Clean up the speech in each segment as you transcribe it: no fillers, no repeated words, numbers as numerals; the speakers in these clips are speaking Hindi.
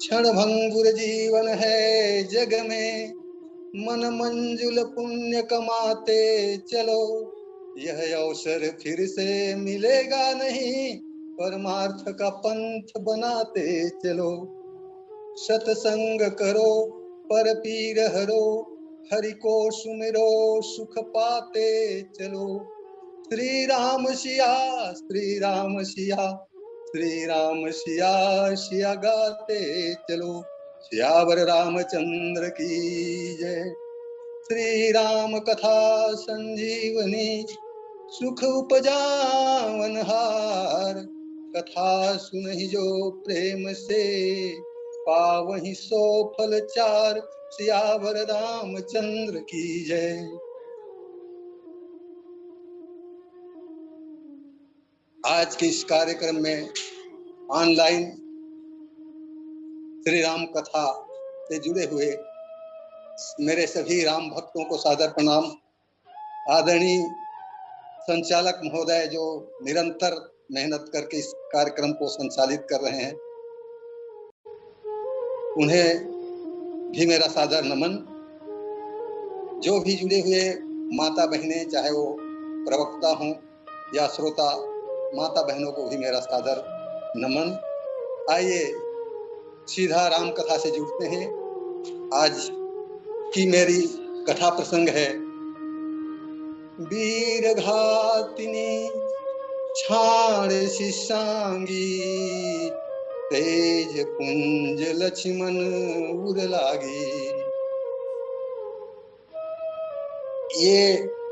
क्षण भंगुर जीवन है जग में, मन मंजुल पुण्य कमाते चलो। यह अवसर फिर से मिलेगा नहीं, परमार्थ का पंथ बनाते चलो। सत्संग करो पर पीर हरो, हरि को सुमिरो सुख पाते चलो। श्री राम सिया, श्री राम सिया, श्री राम सिया सिया गाते चलो। सियावर रामचंद्र की जय। श्री राम कथा संजीवनी, सुख उपजावन हार। कथा सुनहि जो प्रेम से, पावहि सो फल चार। सियावर रामचंद्र की जय। आज के इस कार्यक्रम में ऑनलाइन श्री राम कथा से जुड़े हुए मेरे सभी राम भक्तों को सादर प्रणाम। आदरणीय संचालक महोदय जो निरंतर मेहनत करके इस कार्यक्रम को संचालित कर रहे हैं, उन्हें भी मेरा सादर नमन। जो भी जुड़े हुए माता बहनें, चाहे वो प्रवक्ता हों या श्रोता, माता बहनों को भी मेरा सादर नमन। आइए सीधा राम कथा से जुड़ते हैं। आज की मेरी कथा प्रसंग है वीर घातिनी छाड़ शिशांगी, तेज पुंज लक्ष्मण उर लागी। ये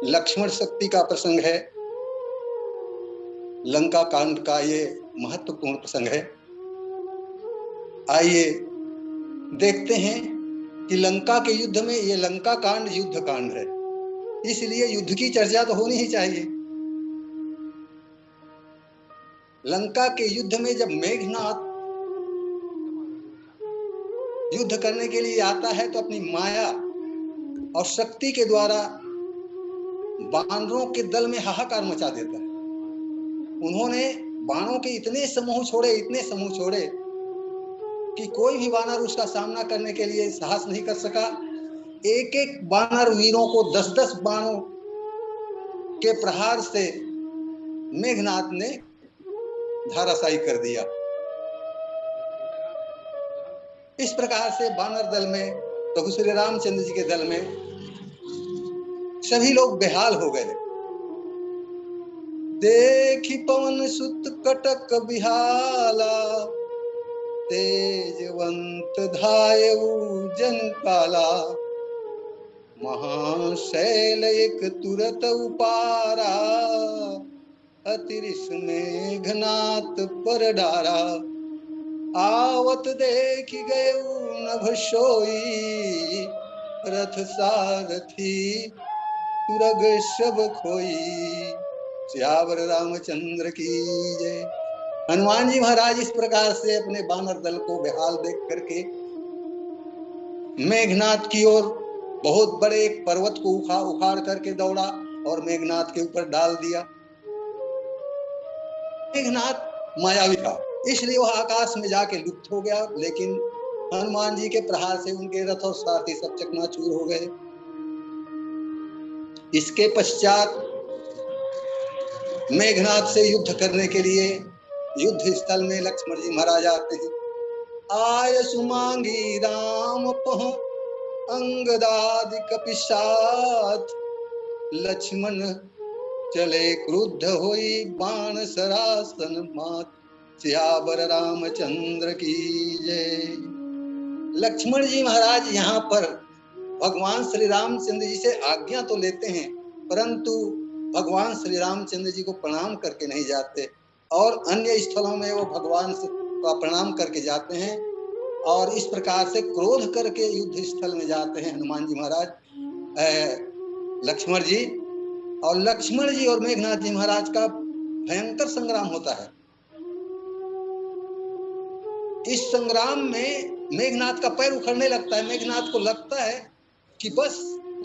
लक्ष्मण शक्ति का प्रसंग है। लंका कांड का ये महत्वपूर्ण प्रसंग है। आइए देखते हैं कि लंका के युद्ध में, ये लंका कांड युद्ध कांड है, इसलिए युद्ध की चर्चा तो होनी ही चाहिए। लंका के युद्ध में जब मेघनाथ युद्ध करने के लिए आता है तो अपनी माया और शक्ति के द्वारा बानरों के दल में हाहाकार मचा देता है। उन्होंने बाणों के इतने समूह छोड़े कि कोई भी बानर उसका सामना करने के लिए साहस नहीं कर सका। एक एक बानर वीरों को 10-10 बाणों के प्रहार से मेघनाथ ने धराशायी कर दिया। इस प्रकार से बानर दल में, प्रभु श्री रामचंद्र जी के दल में सभी लोग बेहाल हो गए। देखी पवन सुत कटक बिहाला, तेजवंत धायऊ जन काला। महाशैल एक तुरत उपारा, अतिरिस मेघनाथ पर डारा। आवत देख गए नभ सोई, रथ सारथी तुरग सब खोई। सियावर रामचंद्र की जय। हनुमान जी महाराज इस प्रकार से अपने बानर दल को बेहाल देख करके मेघनाथ की ओर बहुत बड़े एक पर्वत को उखाड़ करके दौड़ा और मेघनाथ के ऊपर डाल दिया। मेघनाथ मायावी था, इसलिए वह आकाश में जाके लुप्त हो गया। लेकिन हनुमान जी के प्रहार से उनके रथ और सारथी सब चकनाचूर हो गए। इसके पश्चात मेघनाथ से युद्ध करने के लिए युद्ध स्थल में लक्ष्मण जी महाराज आते हैं। आय सुमांगी राम पह अंगदादि कपिशात, लक्ष्मण चले क्रुद्ध होई बाण सरासन मात, सियावर रामचंद्र की जय। लक्ष्मण जी महाराज यहाँ पर भगवान श्री रामचंद्र जी से आज्ञा तो लेते हैं, परंतु भगवान श्री रामचंद्र जी को प्रणाम करके नहीं जाते, और अन्य स्थलों में वो भगवान का प्रणाम करके जाते हैं, और इस प्रकार से क्रोध करके युद्ध स्थल में जाते हैं हनुमान जी महाराज, लक्ष्मण जी। और लक्ष्मण जी और मेघनाथ जी महाराज का भयंकर संग्राम होता है। इस संग्राम में मेघनाथ का पैर उखड़ने लगता है। मेघनाथ को लगता है कि बस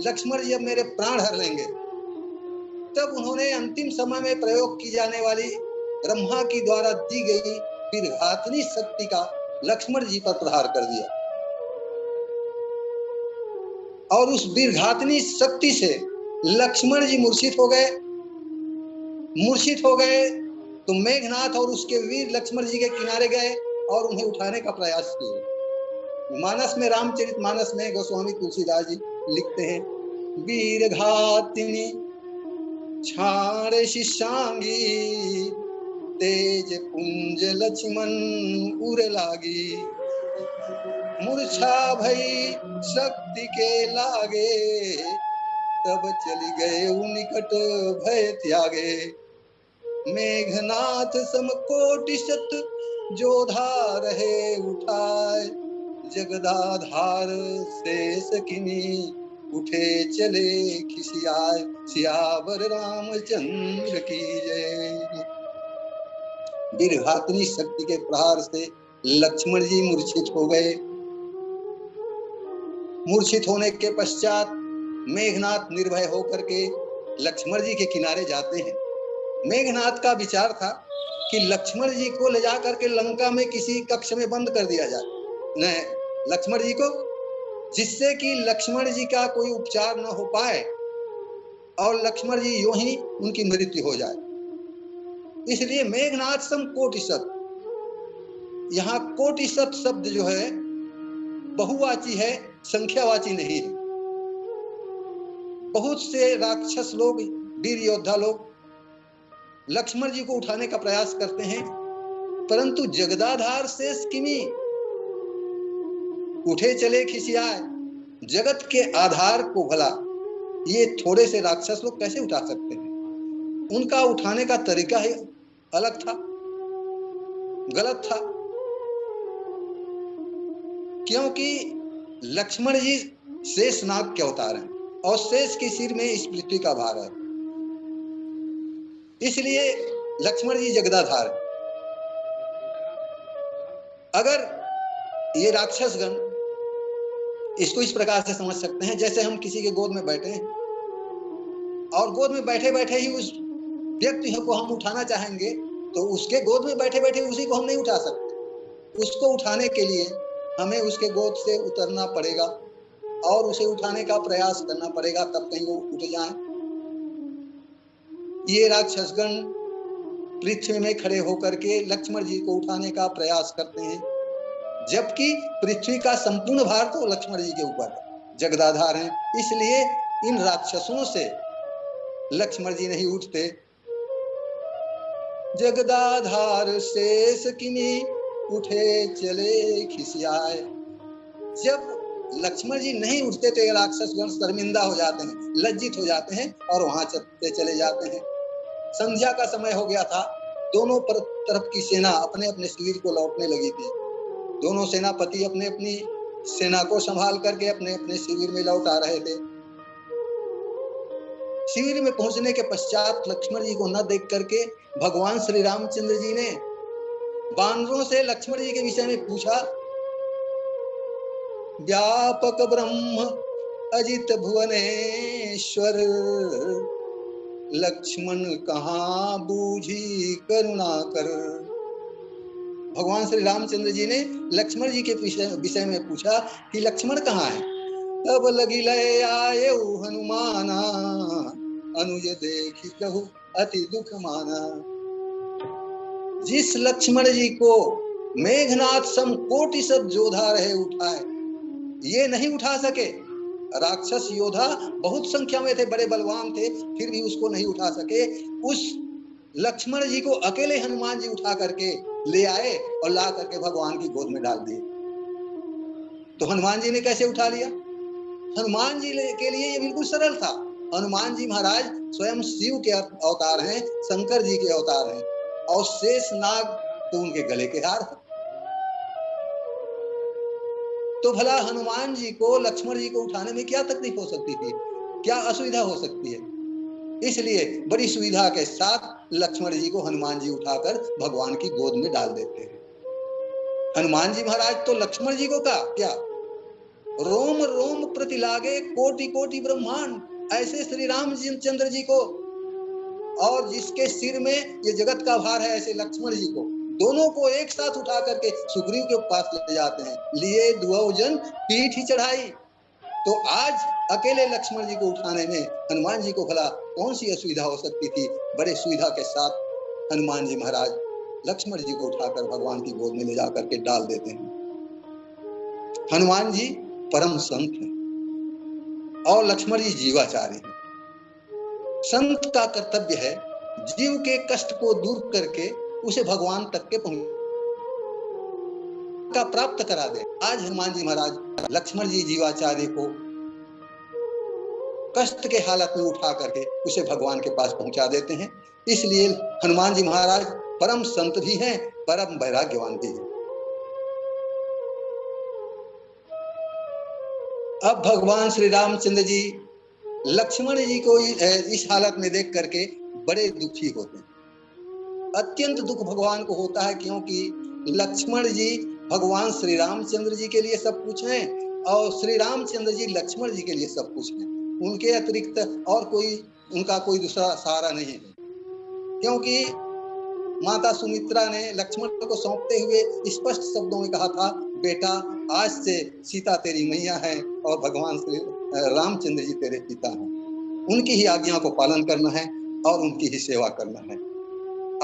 लक्ष्मण जी अब मेरे प्राण हर लेंगे। तब उन्होंने अंतिम समय में प्रयोग की जाने वाली ब्रह्मा की द्वारा दी गई वीरघातनी शक्ति का लक्ष्मण जी पर प्रहार कर दिया, और उस वीरघातनी शक्ति से लक्ष्मण जी मूर्छित हो गए। मूर्छित हो गए तो मेघनाथ और उसके वीर लक्ष्मण जी के किनारे गए और उन्हें उठाने का प्रयास किया। मानस में, रामचरितमानस में गोस्वामी तुलसीदास जी लिखते हैं, वीरघातिनी छाड़ शिशांगी, तेज पुंज लक्ष्मण उर लागी, मूर्छा भई शक्ति के लागे, तब चली गए निकट भय त्यागे। मेघनाथ समकोटि शत जोधा रहे उठाए, जगदाधार शेष किनी उठे चले खिसियाए, सियावर रामचंद्र की जय। वीरघातनी शक्ति के प्रहार से लक्ष्मण जी मूर्छित हो गए। मूर्छित होने के पश्चात मेघनाथ निर्भय होकर के लक्ष्मण जी के किनारे जाते हैं। मेघनाथ का विचार था कि लक्ष्मण जी को ले जाकर के लंका में किसी कक्ष में बंद कर दिया जाए, लक्ष्मण जी को, जिससे कि लक्ष्मण जी का कोई उपचार न हो पाए और लक्ष्मण जी यूं ही उनकी मृत्यु हो जाए। इसलिए मेघनाथ सम कोटिशत, यहाँ कोटिशत शब्द जो है बहुवाची है, संख्यावाची नहीं है। बहुत से राक्षस लोग, वीर योद्धा लोग लक्ष्मण जी को उठाने का प्रयास करते हैं, परंतु जगदाधार शेष किमी उठे चले खिसियाए। जगत के आधार को भला ये थोड़े से राक्षस लोग कैसे उठा सकते हैं? उनका उठाने का तरीका ही अलग था, गलत था, क्योंकि लक्ष्मण जी शेष नाग के अवतार हैं और शेष के सिर में इस पृथ्वी का भार है, इसलिए लक्ष्मण जी जगदाधार। अगर ये राक्षसगण, इसको इस प्रकार से समझ सकते हैं जैसे हम किसी के गोद में बैठे हैं और गोद में बैठे बैठे ही उस व्यक्ति को हम उठाना चाहेंगे, तो उसके गोद में बैठे बैठे उसी को हम नहीं उठा सकते। उसको उठाने के लिए हमें उसके गोद से उतरना पड़ेगा और उसे उठाने का प्रयास करना पड़ेगा, तब कहीं वो उठ जाए। ये राक्षसगण पृथ्वी में खड़े होकर के लक्ष्मण जी को उठाने का प्रयास करते हैं, जबकि पृथ्वी का संपूर्ण भार तो लक्ष्मण जी के ऊपर जगदाधार हैं। इसलिए इन राक्षसों से लक्ष्मण जी नहीं उठते। जगदाधार शेष किनी उठे चले खिसियाए। जब लक्ष्मण जी नहीं उठते तो ये राक्षसगण शर्मिंदा हो जाते हैं, लज्जित हो जाते हैं और वहां चले जाते हैं। संध्या का समय हो गया था, दोनों तरफ की सेना अपने अपने शिविर को लौटने लगी थी। दोनों सेनापति अपने अपनी सेना को संभाल करके अपने अपने शिविर में लौट आ रहे थे। शिविर में पहुंचने के पश्चात लक्ष्मण जी को न देख करके भगवान श्री रामचंद्र जी ने वानरों से लक्ष्मण जी के विषय में पूछा। व्यापक ब्रह्म अजित भुवनेश्वर, लक्ष्मण कहाँ बूझी करुणा कर। भगवान श्री रामचंद्र जी ने लक्ष्मण जी के विषय में पूछा कि लक्ष्मण कहाँ है। तब लगी लय आये हनुमाना, अनुज देखी कहु अति दुख माना। जिस लक्ष्मण जी को मेघनाथ सम कोटि सब जोधा रहे उठाए, ये नहीं उठा सके। राक्षस योद्धा बहुत संख्या में थे, बड़े बलवान थे, फिर भी उसको नहीं उठा सके। उस लक्ष्मण जी को अकेले हनुमान जी उठा करके ले आए और ला करके भगवान की गोद में डाल दिए। तो हनुमान जी ने कैसे उठा लिया? हनुमान जी के लिए ये बिल्कुल सरल था। हनुमान जी महाराज स्वयं शिव के अवतार हैं, शंकर जी के अवतार हैं, और शेष नाग तो उनके गले के हार है। तो भला हनुमान जी को लक्ष्मण जी को उठाने में क्या तकलीफ हो सकती थी, क्या असुविधा हो सकती है? इसलिए बड़ी सुविधा के साथ लक्ष्मण जी को हनुमान जी उठाकर भगवान की गोद में डाल देते हैं। हनुमान जी महाराज तो लक्ष्मण जी को क्या रोम रोम प्रति लागे कोटि कोटि ब्रह्मांड, ऐसे श्री राम चंद्र जी को, और जिसके सिर में ये जगत का भार है, ऐसे लक्ष्मण जी को, दोनों को एक साथ उठा करके सुग्रीव के पास ले जाते हैं। लिए दुऔ जन पीठ ही चढ़ाई। तो आज अकेले लक्ष्मण जी को उठाने में हनुमान जी को भला कौन सी असुविधा हो सकती थी? बड़े सुविधा के साथ हनुमान जी महाराज लक्ष्मण जी को उठाकर भगवान की गोद में ले जाकर के डाल देते हैं। हनुमान जी परम संत हैं और लक्ष्मण जी जीवाचार्य हैं। संत का कर्तव्य है जीव के कष्ट को दूर करके उसे भगवान तक के का प्राप्त करा दे। आज हनुमान जी महाराज लक्ष्मण जी जीवाचार्य को कष्ट के हालत में उठा करके उसे भगवान के पास पहुंचा देते हैं। इसलिए हनुमान जी महाराज परम संत भी हैं, परम वैराग्यवान भी हैं। अब भगवान श्री रामचंद्र जी लक्ष्मण जी को इस हालत में देख करके बड़े दुखी होते हैं। अत्यंत दुख भगवान को होता है, क्योंकि लक्ष्मण जी भगवान श्री रामचंद्र जी के लिए सब कुछ हैं और श्री रामचंद्र जी लक्ष्मण जी के लिए सब कुछ हैं। उनके अतिरिक्त और उनका कोई दूसरा सहारा नहीं है। क्योंकि माता सुमित्रा ने लक्ष्मण को सौंपते हुए स्पष्ट शब्दों में कहा था, बेटा आज से सीता तेरी मैया है और भगवान श्री रामचंद्र जी तेरे पिता हैं। उनकी ही आज्ञा को पालन करना है और उनकी ही सेवा करना है।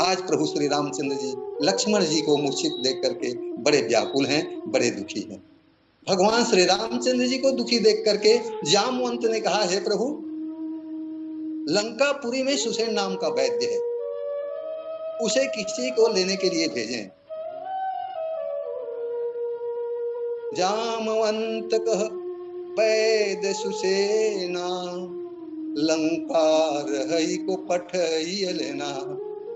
आज प्रभु श्री रामचंद्र जी लक्ष्मण जी को मूर्छित देख करके बड़े व्याकुल हैं, बड़े दुखी हैं। भगवान श्री रामचंद्र जी को दुखी देख करके जामवंत ने कहा, हे प्रभु, लंकापुरी में सुसेन नाम का वैद्य है, उसे किसी को लेने के लिए भेजें। जामवंत कह वैद्य सुसेना, लंका रही को पठई लेना।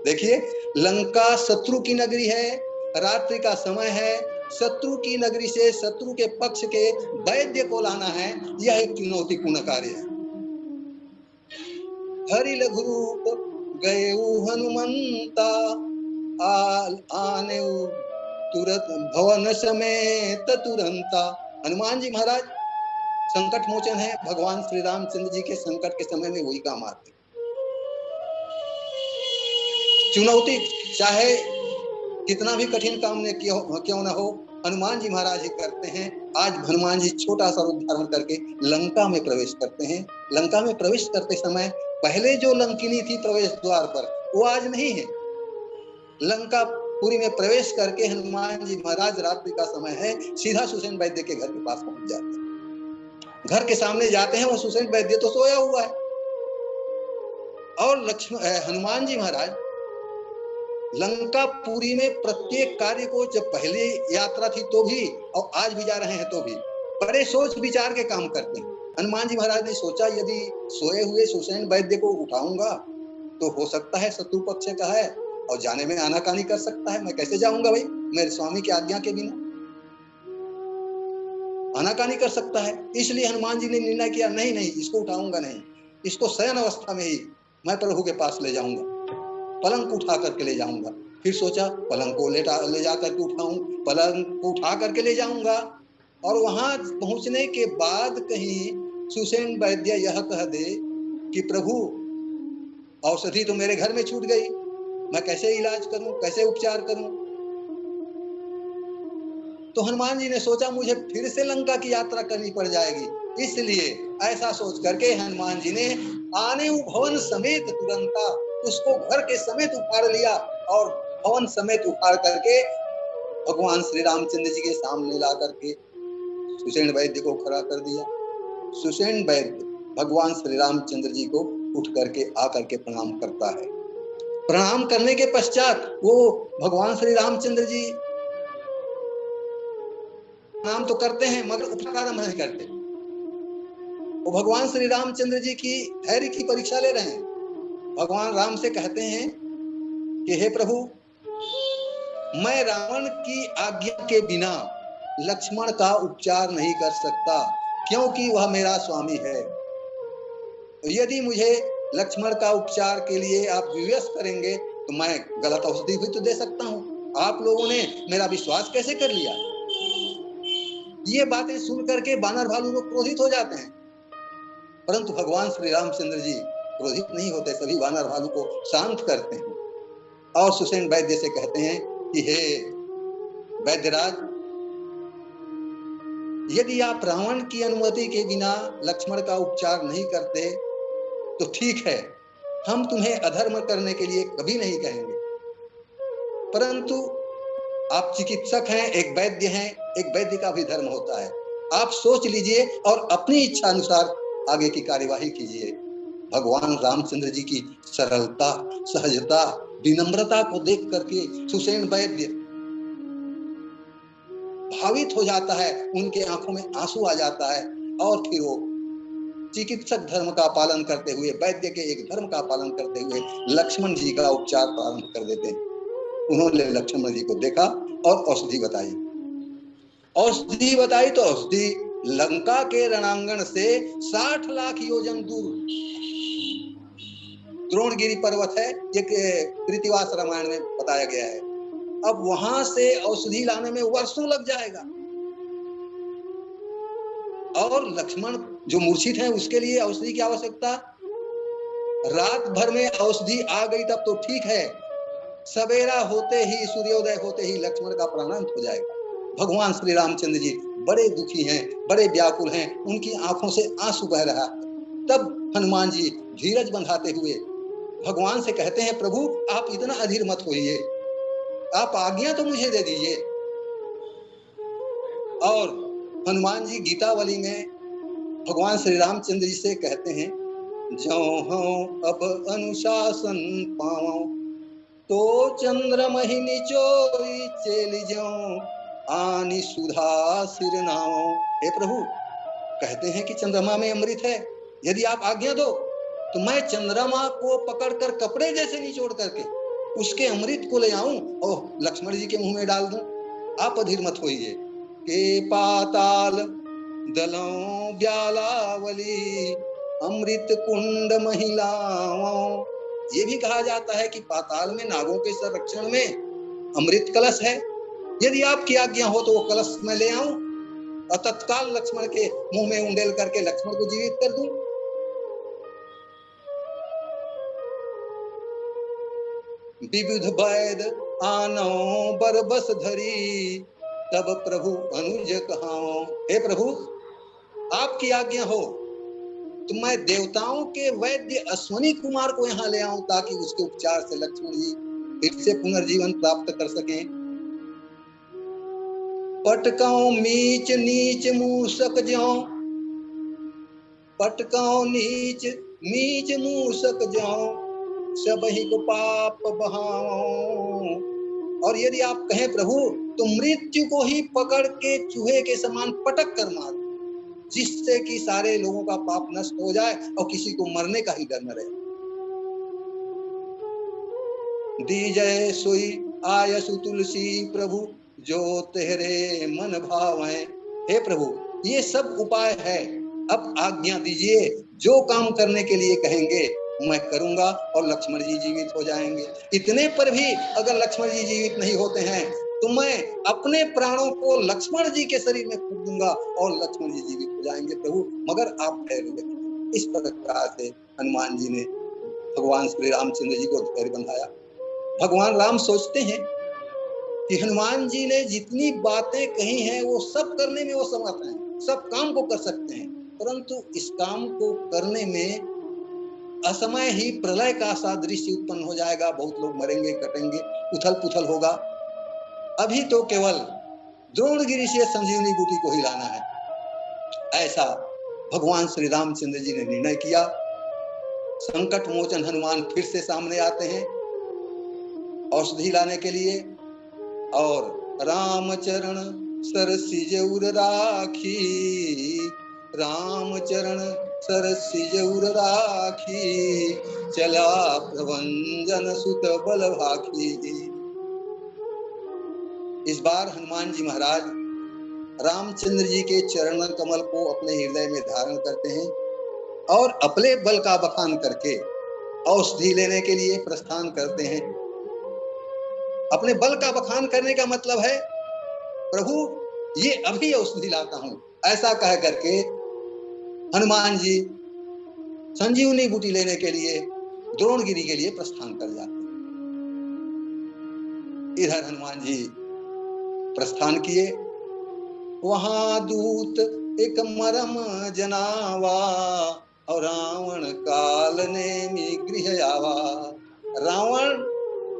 देखिए, लंका शत्रु की नगरी है, रात्रि का समय है, शत्रु की नगरी से शत्रु के पक्ष के वैद्य को लाना है, यह एक चुनौतीपूर्ण कार्य है। हरि लघु रूप गए हनुमंता, आने तुरंत भवन समेत तुरंता। हनुमान जी महाराज संकट मोचन है, भगवान श्री रामचंद्र जी के संकट के समय में वही काम आते। चुनौती चाहे कितना भी कठिन काम ने क्यों न हो, हनुमान जी महाराज ही करते हैं। आज हनुमान जी छोटा सा रूप धारण करके लंका में प्रवेश करते हैं। लंका में प्रवेश करते समय पहले जो लंकिनी थी प्रवेश द्वार पर, वो आज नहीं है। लंका पुरी में प्रवेश करके हनुमान जी महाराज, रात्रि का समय है, सीधा सुसेन वैद्य के घर के पास पहुंच जाते हैं। घर के सामने जाते हैं, वो सुसेन वैद्य तो सोया हुआ है। और हनुमान जी महाराज लंकापुरी में प्रत्येक कार्य को, जब पहले यात्रा थी तो भी और आज भी जा रहे हैं तो भी, बड़े सोच विचार के काम करते हैं। हनुमान जी महाराज ने सोचा, यदि सोए हुए सुसेन वैद्य को उठाऊंगा तो हो सकता है शत्रु पक्ष का है और जाने में आनाकानी कर सकता है। मैं कैसे जाऊंगा भाई, मेरे स्वामी की आज्ञा के बिना आनाकानी कर सकता है। इसलिए हनुमान जी ने निर्णय किया, नहीं नहीं, इसको उठाऊंगा नहीं, इसको शयन अवस्था में ही मैं प्रभु के पास ले जाऊंगा, पलंग को उठा करके ले जाऊंगा। फिर सोचा पलंग को ले जा करके उठाऊं, पलंग को उठा करके ले जाऊंगा, और वहां पहुंचने के बाद कहीं सुसेन वैद्य यह कह दे कि प्रभु औषधि तो मेरे घर में छूट गई, मैं कैसे इलाज करूं, कैसे उपचार करूं। तो हनुमान जी ने सोचा, मुझे फिर से लंका की यात्रा करनी पड़ जाएगी, इसलिए ऐसा सोच करके हनुमान जी ने आने भवन समेत तुरंता उसको घर के समेत उखाड़ लिया और भवन समेत उखाड़ करके भगवान श्री रामचंद्र जी के सामने ला करके सुषेण वैद्य को खड़ा कर दिया। सुषेण वैद्य भगवान श्री रामचंद्र जी को उठ करके आकर के प्रणाम करता है। प्रणाम करने के पश्चात वो भगवान श्री रामचंद्र जी प्रणाम तो करते हैं मगर उपकार नहीं करते। वो भगवान श्री रामचंद्र जी की धैर्य की परीक्षा ले रहे हैं। भगवान राम से कहते हैं कि हे प्रभु, मैं रावण की आज्ञा के बिना लक्ष्मण का उपचार नहीं कर सकता, क्योंकि वह मेरा स्वामी है। यदि मुझे लक्ष्मण का उपचार के लिए आप विवश करेंगे तो मैं गलत औषधि भी तो दे सकता हूँ। आप लोगों ने मेरा विश्वास कैसे कर लिया? ये बातें सुन करके बानर भालू लोग क्रोधित हो जाते हैं, परंतु भगवान श्री रामचंद्र जी क्रोधित नहीं होते, सभी बानर भालू को शांत करते हैं और सुषेण वैद्य से कहते हैं कि हे वैद्यराज, यदि आप रावण की अनुमति के बिना लक्ष्मण का उपचार नहीं करते तो ठीक है, हम तुम्हें अधर्म करने के लिए कभी नहीं कहेंगे, परंतु आप चिकित्सक हैं, एक वैद्य हैं, एक वैद्य का भी धर्म होता है। आप सोच लीजिए और अपनी इच्छा अनुसार आगे की कार्यवाही कीजिए। भगवान रामचंद्र जी की सरलता, सहजता, विनम्रता को देख करके सुषेण वैद्य भावित हो जाता है, उनके आंखों में आंसू आ जाता है और फिर वो चिकित्सक धर्म का पालन करते हुए, वैद्य के एक धर्म का पालन करते हुए लक्ष्मण जी का उपचार प्रारंभ कर देते हैं। उन्होंने लक्ष्मण जी को देखा और औषधि बताई। औषधि बताई तो औषधि लंका के रणांगण से 60 लाख योजन दूर द्रोणगिरी पर्वत है, एक कृतिवास रामायण में बताया गया है। अब वहां से औषधि लाने में वर्षों लग जाएगा और लक्ष्मण जो मूर्छित है उसके लिए औषधि की आवश्यकता, रात भर में औषधि आ गई तब तो ठीक है, सवेरा होते ही, सूर्योदय होते ही लक्ष्मण का प्राणांत हो जाएगा। भगवान श्री रामचंद्र जी बड़े दुखी हैं, बड़े व्याकुल हैं, उनकी आंखों से आंसू बह रहा है। तब हनुमान जी धीरज बंधाते हुए भगवान से कहते हैं, प्रभु आप इतना अधीर मत होइए, आप आज्ञा तो मुझे दे दीजिए। और हनुमान जी गीतावली में भगवान श्री रामचंद्र जी से कहते हैं, जो हूं अब अनुशासन पाऊं तो चंद्रमहि निचोरी चेली जाऊं आनी सुधा सिर नाऊं। हे प्रभु, कहते हैं कि चंद्रमा में अमृत है, यदि आप आज्ञा दो तो मैं चंद्रमा को पकड़कर कपड़े जैसे निचोड़ करके उसके अमृत को ले आऊं और लक्ष्मण जी के मुंह में डाल दूं। आप अधीर मत होइए। के पाताल दलों ब्यालावली अमृत कुंड महिलाओं। ये भी कहा जाता है कि पाताल में नागों के संरक्षण में अमृत कलश है, यदि आपकी आज्ञा हो तो वो कलश मैं ले आऊं और तत्काल लक्ष्मण के मुंह में उंडेल करके लक्ष्मण को जीवित कर दूं। विविध वैद आनो बरबस धरी तब प्रभु अनुज कहाओ। हे प्रभु, आपकी आज्ञा हो तो मैं देवताओं के वैद्य अश्वनी कुमार को यहाँ ले आऊं ताकि उसके उपचार से लक्ष्मण जी फिर से पुनर्जीवन प्राप्त कर सकें। पटकाओ नीच नीच मूसक ज्यों, पटकाओ नीच नीच मूसक ज्यों सबहि को पाप बहाओ। और यदि आप कहें प्रभु तो मृत्यु को ही पकड़ के चूहे के समान पटक कर मार, जिससे कि सारे लोगों का पाप नष्ट हो जाए और किसी को मरने का ही डर न रहे। दीजय सोई आयसु तुलसी प्रभु जो तेरे मन भावै। हे प्रभु, ये सब उपाय है, अब आज्ञा दीजिए, जो काम करने के लिए कहेंगे मैं करूंगा और लक्ष्मण जी जीवित हो जाएंगे। इतने पर भी अगर लक्ष्मण जी जीवित नहीं होते हैं तो मैं अपने प्राणों को लक्ष्मण जी के शरीर में फूंक दूंगा और लक्ष्मण जी जीवित हो जाएंगे प्रभु, मगर आप धैर्य रखिए। इस प्रकार से हनुमान जी ने भगवान श्री रामचंद्र जी को धैर्य बंधाया। भगवान राम सोचते हैं कि हनुमान जी ने जितनी बातें कही हैं वो सब करने में वो समर्थ हैं, सब काम को कर सकते हैं, परंतु इस काम को करने में असमय ही प्रलय का सा दृश्य उत्पन्न हो जाएगा। बहुत लोग मरेंगे, कटेंगे, उथल पुथल होगा। अभी तो केवल द्रोणगिरी से संजीवनी बूटी को हिलाना है, ऐसा भगवान श्री रामचंद्र जी ने निर्णय किया। संकट मोचन हनुमान फिर से सामने आते हैं औषधि लाने के लिए, और रामचरण सरसिजउर राखी, रामचरण सरसिजउर राखी, चला प्रभंजन सुत बल भाखी। इस बार हनुमान जी महाराज रामचंद्र जी के चरण कमल को अपने हृदय में धारण करते हैं और अपने बल का बखान करके औषधि लेने के लिए प्रस्थान करते हैं। अपने बल का बखान करने का मतलब है, प्रभु ये अभी औषधि लाता हूं, ऐसा कह करके हनुमान जी संजीवनी बूटी लेने के लिए द्रोणगिरी के लिए प्रस्थान कर जाते हैं। इधर हनुमान जी प्रस्थान किए, वहां दूत एक मरम जनावा, और रावण काल नेमि गृह आवा। रावण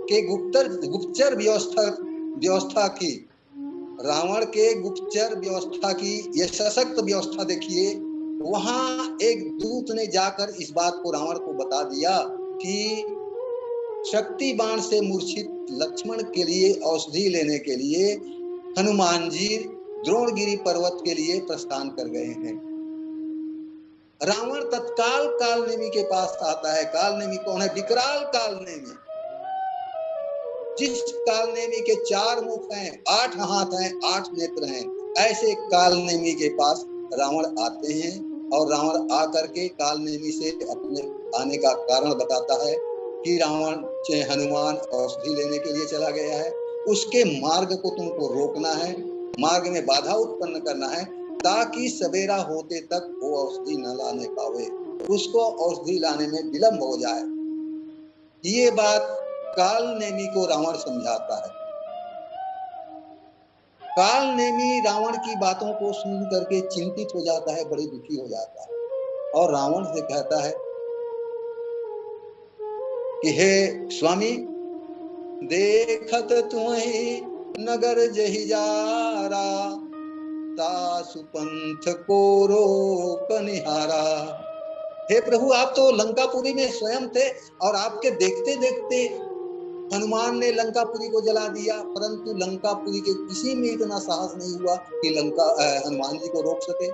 के गुप्तचर व्यवस्था की, रावण के गुप्तचर व्यवस्था की ये सशक्त व्यवस्था देखिए। वहां एक दूत ने जाकर इस बात को रावण को बता दिया कि शक्ति बाण से मूर्छित लक्ष्मण के लिए औषधि लेने के लिए हनुमान जी द्रोणगिरी पर्वत के लिए प्रस्थान कर गए हैं। रावण तत्काल कालनेमी के पास आता है। कालनेमी कौन है? विकराल कालनेमी, जिस कालनेमी के 4 मुख हैं, 8 हाथ हैं, 8 नेत्र हैं, ऐसे कालनेमी के पास रावण आते हैं। और रावण आकर के कालनेमी से अपने आने का कारण बताता है कि रावण हनुमान औषधि लेने के लिए चला गया है, उसके मार्ग को तुमको रोकना है, मार्ग में बाधा उत्पन्न करना है, ताकि सवेरा होते तक वो औषधि न लाने पावे, उसको औषधि लाने में विलंब हो जाए। ये बात कालनेमी को रावण समझाता है। कालनेमी रावण की बातों को सुन करके चिंतित हो जाता है, बड़े दुखी हो जाता है, और रावण से कहता है कि हे स्वामी, देखत तुम्हें नगर जहि जारा, तासु पंथ को रोक निहारा। हे प्रभु, आप तो लंकापुरी में स्वयं थे और आपके देखते देखते हनुमान ने लंकापुरी को जला दिया, परंतु लंकापुरी के किसी में इतना साहस नहीं हुआ कि हनुमान जी को रोक सके।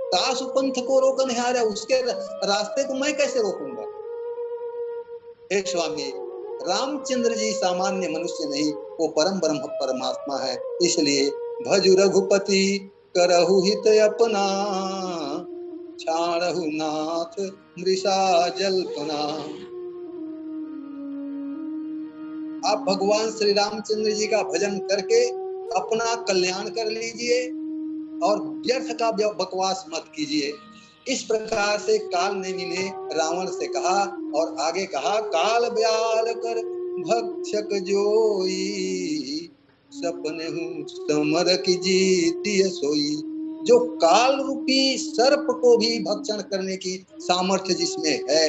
तासु पंथ को रोक निहारा, उसके रास्ते को मैं कैसे रोकूंगा? हे स्वामी, रामचंद्र जी सामान्य मनुष्य नहीं, वो परम ब्रह्म परमात्मा है, इसलिए भजु रघुपति करहु हित अपना, छाड़हु नाथ मृषा जल्पना। आप भगवान श्री रामचंद्र जी का भजन करके अपना कल्याण कर लीजिए और व्यर्थ का बकवास मत कीजिए। इस प्रकार से कालनेमी ने रावण से कहा और आगे कहा, काल ब्याल कर भक्षक जोई, सपने हूँ समर की जीती सोई। जो काल रूपी सर्प को भी भक्षण करने की सामर्थ्य जिसमें है,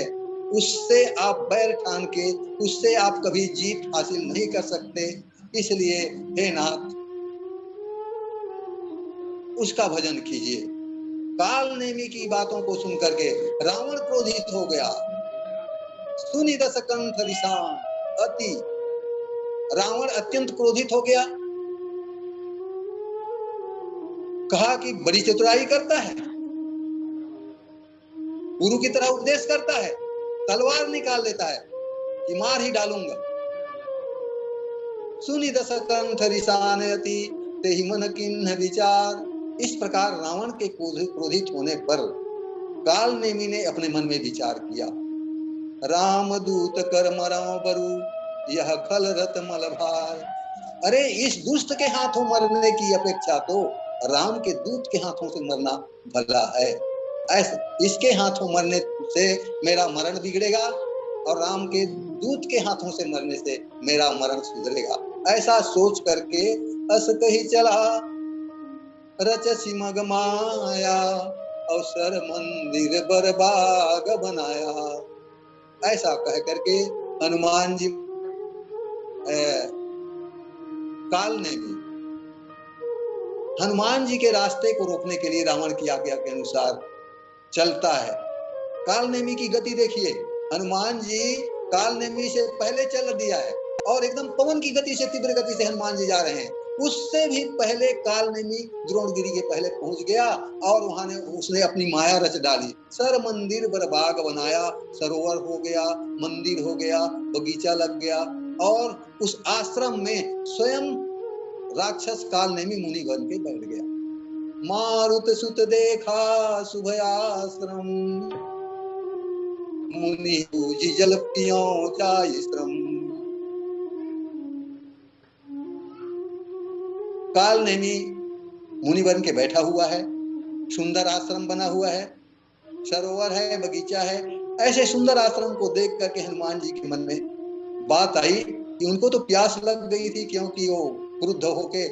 उससे आप बैर ठान के उससे आप कभी जीत हासिल नहीं कर सकते। इसलिए हे नाथ, उसका भजन कीजिए। कालनेमी की बातों को सुनकर के रावण क्रोधित हो गया। सुनि दस कंठ रिसान अति, रावण अत्यंत क्रोधित हो गया। कहा कि बड़ी चतुराई करता है, गुरु की तरह उपदेश करता है, तलवार निकाल लेता है कि मार ही डालूंगा। सुनि दस कंठ रिसान अति, तेहि मन किन्ह विचार। इस प्रकार रावण के क्रोधित होने पर कालनेमी ने अपने मन में विचार किया, राम दूत कर मरौ बरु, यह खल रत मल भार। अरे, इस दुष्ट के हाथों मरने की अपेक्षा तो राम के दूत के हाथों से मरना भला है। इसके हाथों मरने से मेरा मरण बिगड़ेगा और राम के दूत के हाथों से मरने से मेरा मरण सुधरेगा। ऐसा सोच करके अस कही चला, रचसी मग माया, अवसर मंदिर बरबाग बनाया। ऐसा कह करके हनुमान जी काल ने भी हनुमान जी के रास्ते को रोकने के लिए रावण की आज्ञा के अनुसार चलता है। कालनेमी की गति देखिए, हनुमान जी कालनेमी से पहले चल दिया है और एकदम पवन की गति से, तीव्र गति से हनुमान जी जा रहे हैं। उससे भी पहले कालनेमी द्रोणगिरी के पहले पहुंच गया और वहां ने उसने अपनी माया रच डाली। सर मंदिर बरबाग बनाया, सरोवर हो गया, मंदिर हो गया, बगीचा लग गया और उस आश्रम में स्वयं राक्षस कालनेमी मुनि बन के बैठ गया। मारुत सुत देखा शुभ आश्रम, मुनि पूजी जल पियो चाय श्रम। कालनेमी मुनि बन के बैठा हुआ है, सुंदर आश्रम बना हुआ है, सरोवर है, बगीचा है। ऐसे सुंदर आश्रम को देख करके हनुमान जी के मन में बात आई कि उनको तो प्यास लग गई थी, क्योंकि वो क्रुद्ध होके